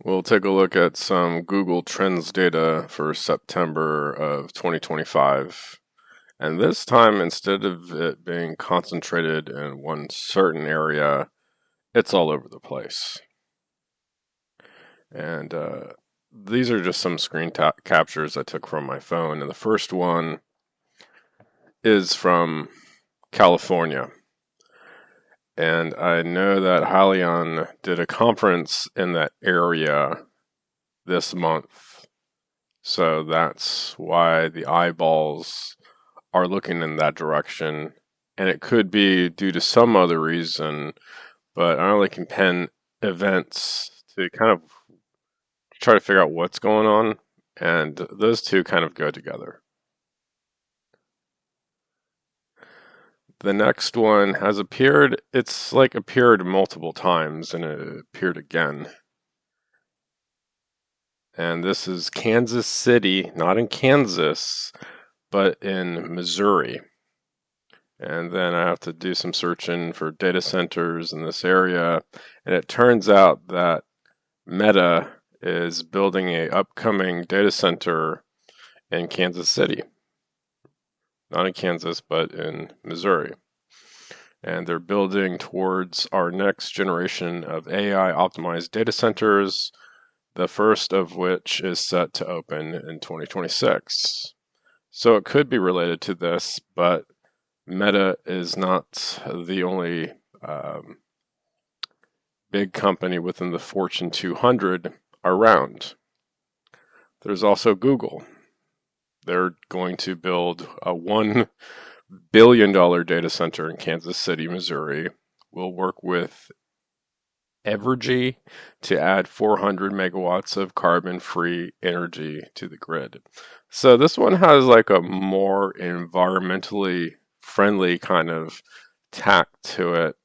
We'll take a look at some Google Trends data for September of 2025. And this time, instead of it being concentrated in one certain area, it's all over the place. And these are just some screen captures I took from my phone. And the first one is from California. And I know that HYLN did a conference in that area this month. So that's why the eyeballs are looking in that direction. And it could be due to some other reason, but I only can pin events to kind of try to figure out what's going on. And those two kind of go together. The next one has appeared, it's like appeared multiple times and it appeared again. And this is Kansas City, not in Kansas, but in Missouri. And then I have to do some searching for data centers in this area. And it turns out that Meta is building a upcoming data center in Kansas City. Not in Kansas, but in Missouri. And they're building towards our next generation of AI optimized data centers, the first of which is set to open in 2026. So it could be related to this, but Meta is not the only big company within the Fortune 200 around. There's also Google. They're going to build a $1 billion data center in Kansas City, Missouri. We'll work with Evergy to add 400 megawatts of carbon-free energy to the grid. So this one has like a more environmentally friendly kind of tact to it,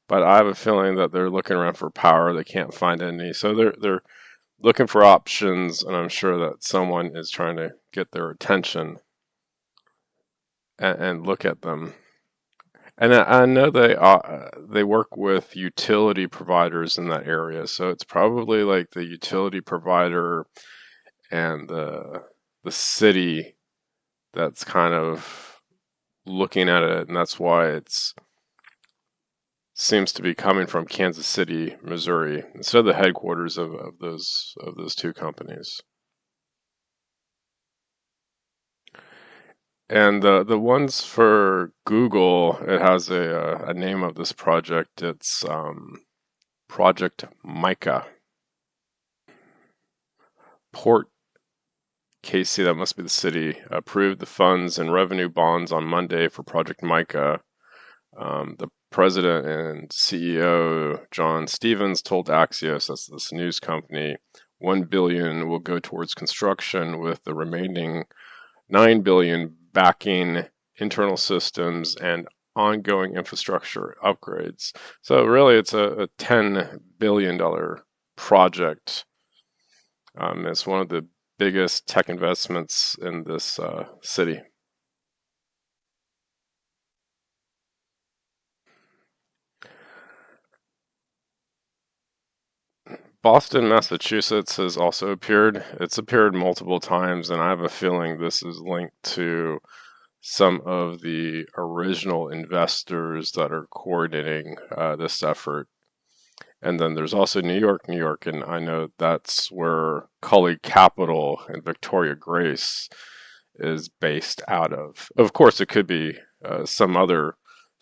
but I have a feeling that they're looking around for power. They can't find any, so they're looking for options, and I'm sure that someone is trying to get their attention and look at them. And I know they work with utility providers in that area, so it's probably like the utility provider and the city that's kind of looking at it, and that's why it's seems to be coming from Kansas City, Missouri, instead of the headquarters of those two companies. And the ones for Google, it has a name of this project. It's Project Mica. Port Casey, that must be the city, approved the funds and revenue bonds on Monday for Project Mica. The president and CEO, John Stevens, told Axios, that's this news company, 1 billion will go towards construction, with the remaining 9 billion backing internal systems and ongoing infrastructure upgrades. So really, it's a $10 billion project. It's one of the biggest tech investments in this city. Boston, Massachusetts has also appeared. It's appeared multiple times, and I have a feeling this is linked to some of the original investors that are coordinating this effort. And then there's also New York, and I know that's where Cully Capital and Victoria Grace is based out of. Of course, it could be some other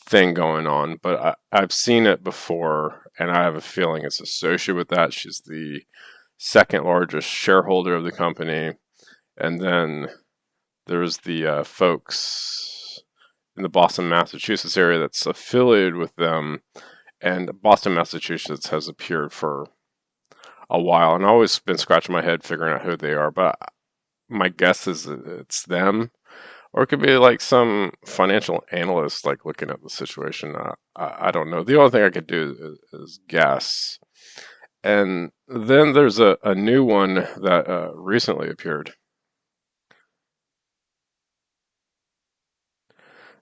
thing going on, but I've seen it before, and I have a feeling it's associated with that. She's the second largest shareholder of the company, and then there's the folks in the Boston, Massachusetts area that's affiliated with them, and Boston, Massachusetts has appeared for a while, and I've always been scratching my head figuring out who they are, but my guess is that it's them. Or it could be like some financial analyst like looking at the situation. I don't know. The only thing I could do is guess. And then there's a new one that recently appeared,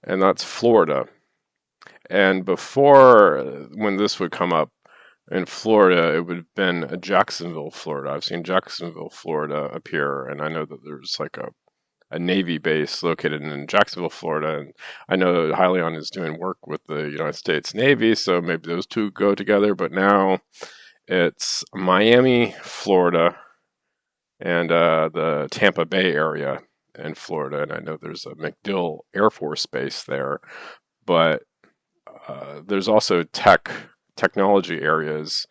and that's Florida. And before, when this would come up, In Florida, it would have been Jacksonville, Florida. I've seen Jacksonville, Florida appear, and I know that there's like a Navy base located in Jacksonville, Florida, and I know that HYLN is doing work with the United States Navy, so maybe those two go together. But now it's Miami, Florida, and the Tampa Bay area in Florida, and I know there's a MacDill Air Force Base there, but there's also technology areas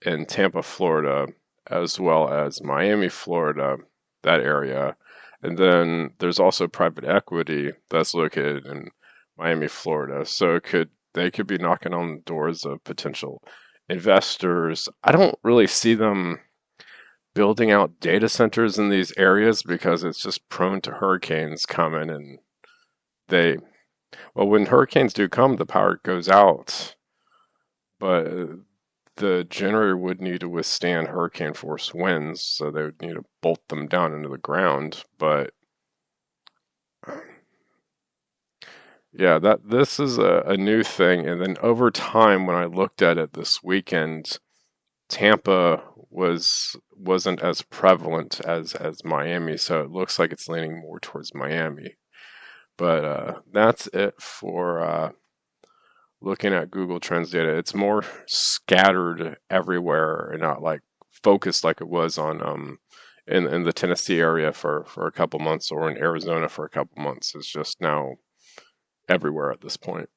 in Tampa, Florida, as well as Miami, Florida, that area. And then there's also private equity that's located in Miami, Florida. So they could be knocking on the doors of potential investors. I don't really see them building out data centers in these areas because it's just prone to hurricanes coming and they well when hurricanes do come the power goes out, but the generator would need to withstand hurricane force winds, so they would need to bolt them down into the ground. But yeah, that this is a new thing. And then over time, when I looked at it this weekend, Tampa wasn't as prevalent as Miami, so it looks like it's leaning more towards Miami. But that's it for looking at Google Trends data. It's more scattered everywhere and not like focused like it was on in the Tennessee area for a couple months or in Arizona for a couple months. It's just now everywhere at this point.